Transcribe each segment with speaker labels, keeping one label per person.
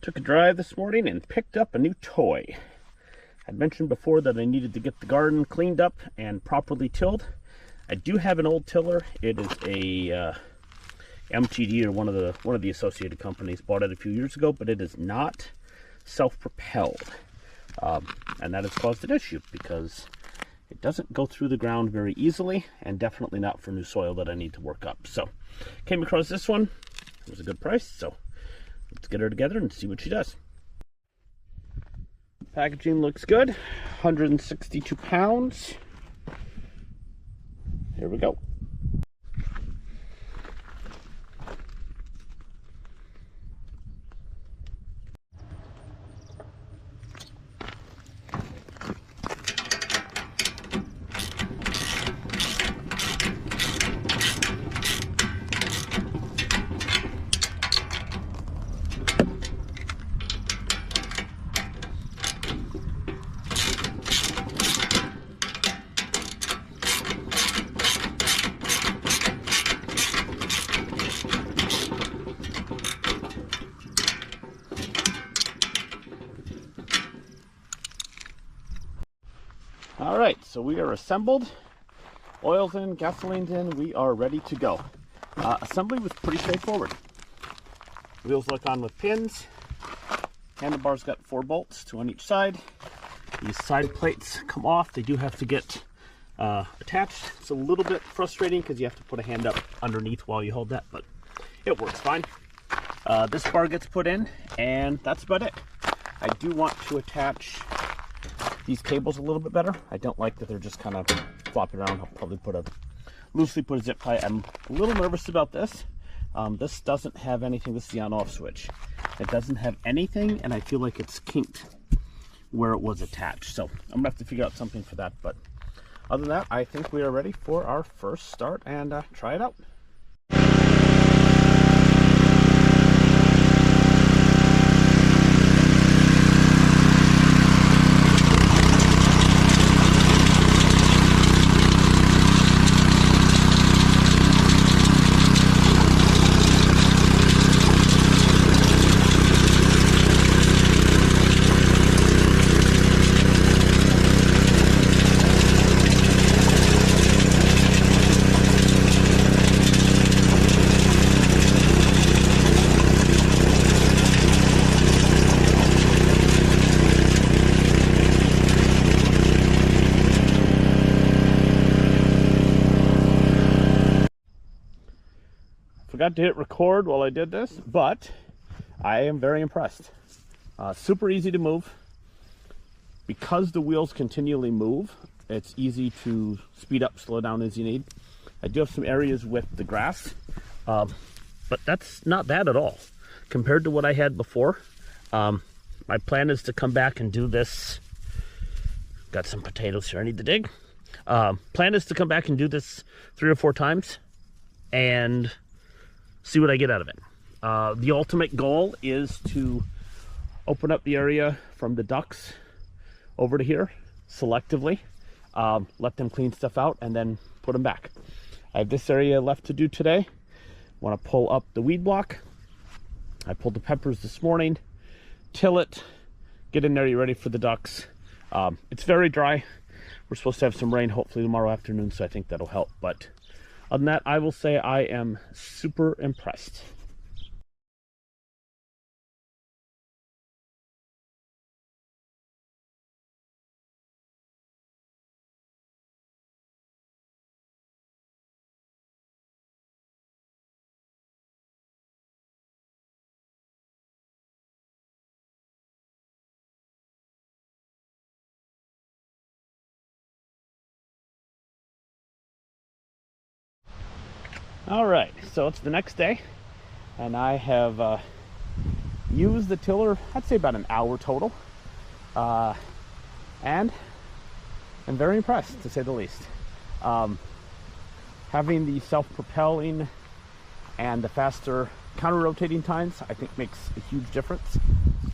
Speaker 1: Took a drive this morning and picked up a new toy. I'd mentioned before that I needed to get the garden cleaned up and properly tilled. I do have an old tiller. It is a MTD, or one of the associated companies. Bought it a few years ago, but it is not self-propelled, and that has caused an issue because it doesn't go through the ground very easily, and definitely not for new soil that I need to work up. So came across this one. It was a good price, so let's get her together and see what she does. Packaging looks good. 162 pounds. Here we go. All right, so we are assembled. Oil's in, gasoline's in, we are ready to go. Assembly was pretty straightforward. Wheels look on with pins. Handlebars got 4 bolts, 2 on each side. These side plates come off. They do have to get attached. It's a little bit frustrating because you have to put a hand up underneath while you hold that, but it works fine. This bar gets put in, and that's about it. I do want to attach these cables a little bit better. I don't like that they're just kind of flopping around. I'll probably loosely put a zip tie. I'm a little nervous about this. This doesn't have anything. This is the on-off switch. It doesn't have anything, and I feel like it's kinked where it was attached. So I'm gonna have to figure out something for that. But other than that, I think we are ready for our first start and try it out. Forgot to hit record while I did this, but I am very impressed. Super easy to move. Because the wheels continually move, it's easy to speed up, slow down as you need. I do have some areas with the grass, but that's not bad at all compared to what I had before. My plan is to come back and do this. Got some potatoes here I need to dig. Plan is to come back and do this 3 or 4 times and see what I get out of it. The ultimate goal is to open up the area from the ducks over to here selectively, let them clean stuff out, and then put them back. I have this area left to do today. Want to pull up the weed block. I pulled the peppers this morning, till it, get in there, you're ready for the ducks. It's very dry. We're supposed to have some rain hopefully tomorrow afternoon, so I think that'll help. But other than that, I will say I am super impressed. All right, so it's the next day, and I have used the tiller, I'd say about an hour total, and I'm very impressed, to say the least. Having the self-propelling and the faster counter-rotating times, I think makes a huge difference.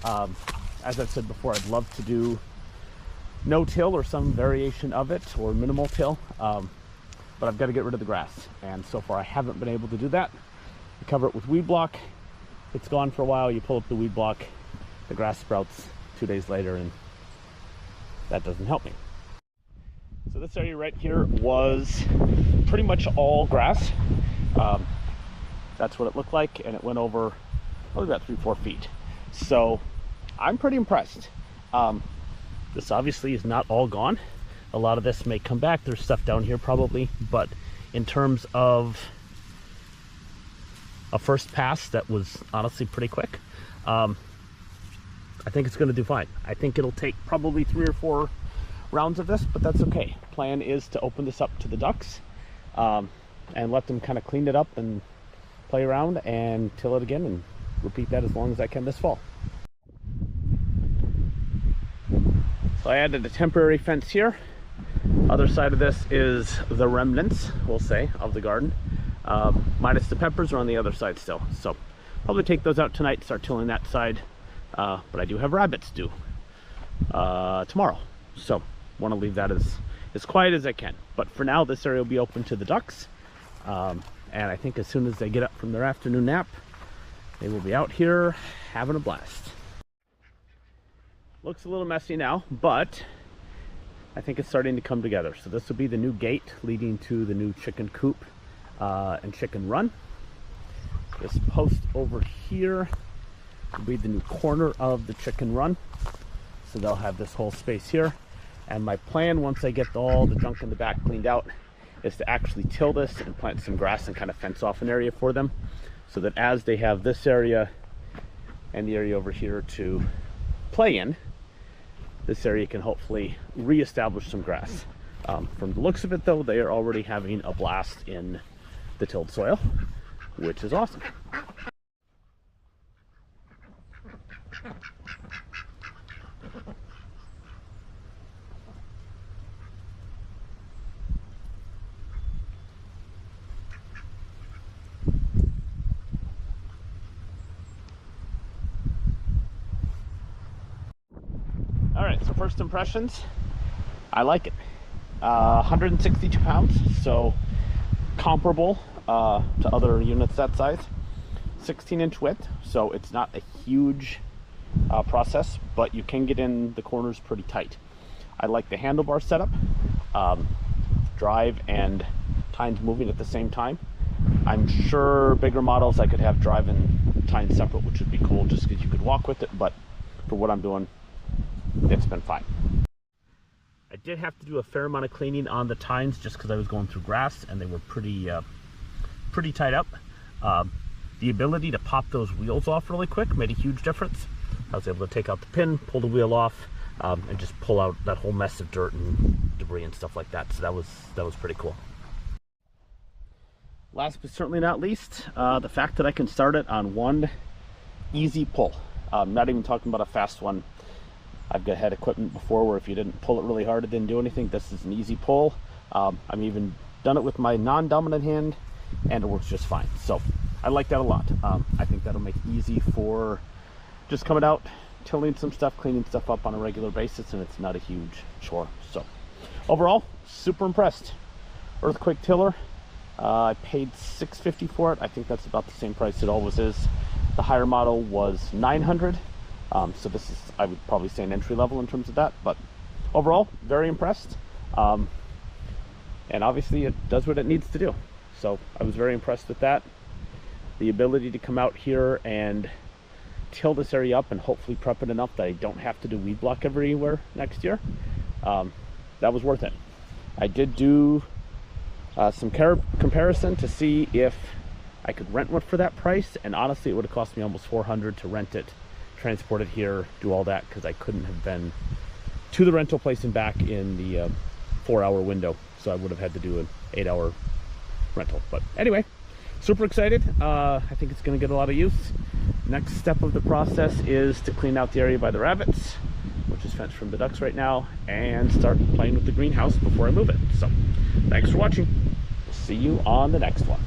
Speaker 1: As I've said before, I'd love to do no-till or some variation of it, or minimal till. But I've got to get rid of the grass, and so far I haven't been able to do that. I cover it with weed block. It's gone for a while. You pull up the weed block, the grass sprouts 2 days later, and that doesn't help me. So this area right here was pretty much all grass. That's what it looked like, and it went over probably about 3-4 feet. So I'm pretty impressed. This obviously is not all gone. A lot of this may come back. There's stuff down here probably, but in terms of a first pass, that was honestly pretty quick. I think it's going to do fine. I think it'll take probably 3 or 4 rounds of this, but that's okay. Plan is to open this up to the ducks and let them kind of clean it up and play around and till it again, and repeat that as long as I can this fall. So I added a temporary fence here. Other side of this is the remnants, we'll say, of the garden. Minus the peppers are on the other side still. So probably take those out tonight, start tilling that side. But I do have rabbits due tomorrow. So want to leave that as quiet as I can. But for now, this area will be open to the ducks. And I think as soon as they get up from their afternoon nap, they will be out here having a blast. Looks a little messy now, but I think it's starting to come together. So this will be the new gate leading to the new chicken coop and chicken run. This post over here will be the new corner of the chicken run. So they'll have this whole space here. And my plan, once I get all the junk in the back cleaned out, is to actually till this and plant some grass and kind of fence off an area for them, so that as they have this area and the area over here to play in, this area can hopefully reestablish some grass. From the looks of it though, they are already having a blast in the tilled soil, which is awesome. All right, so first impressions, I like it. 162 pounds, so comparable to other units that size. 16-inch width, so it's not a huge process, but you can get in the corners pretty tight. I like the handlebar setup, drive and tines moving at the same time. I'm sure bigger models I could have drive and tines separate, which would be cool just because you could walk with it, but for what I'm doing, it's been fine. I did have to do a fair amount of cleaning on the tines just because I was going through grass and they were pretty tied up. The ability to pop those wheels off really quick made a huge difference. I was able to take out the pin, pull the wheel off, and just pull out that whole mess of dirt and debris and stuff like that. So that was pretty cool. Last but certainly not least, the fact that I can start it on one easy pull. I'm not even talking about a fast one. I've had equipment before where if you didn't pull it really hard, it didn't do anything. This is an easy pull. I've even done it with my non-dominant hand, and it works just fine. So I like that a lot. I think that'll make it easy for just coming out, tilling some stuff, cleaning stuff up on a regular basis, and it's not a huge chore. So overall, super impressed. Earthquake tiller. I paid $650 for it. I think that's about the same price it always is. The higher model was $900. So this is, I would probably say, an entry level in terms of that, but overall, very impressed. And obviously it does what it needs to do. So I was very impressed with that. The ability to come out here and till this area up and hopefully prep it enough that I don't have to do weed block everywhere next year. That was worth it. I did do some comparison to see if I could rent one for that price, and honestly it would have cost me almost $400 to rent it, transport it here, do all that, because I couldn't have been to the rental place and back in the 4-hour window, so I would have had to do an 8-hour rental. But anyway, super excited. I think it's going to get a lot of use. Next step of the process is to clean out the area by the rabbits, which is fenced from the ducks right now, and start playing with the greenhouse before I move it. So thanks for watching. See you on the next one.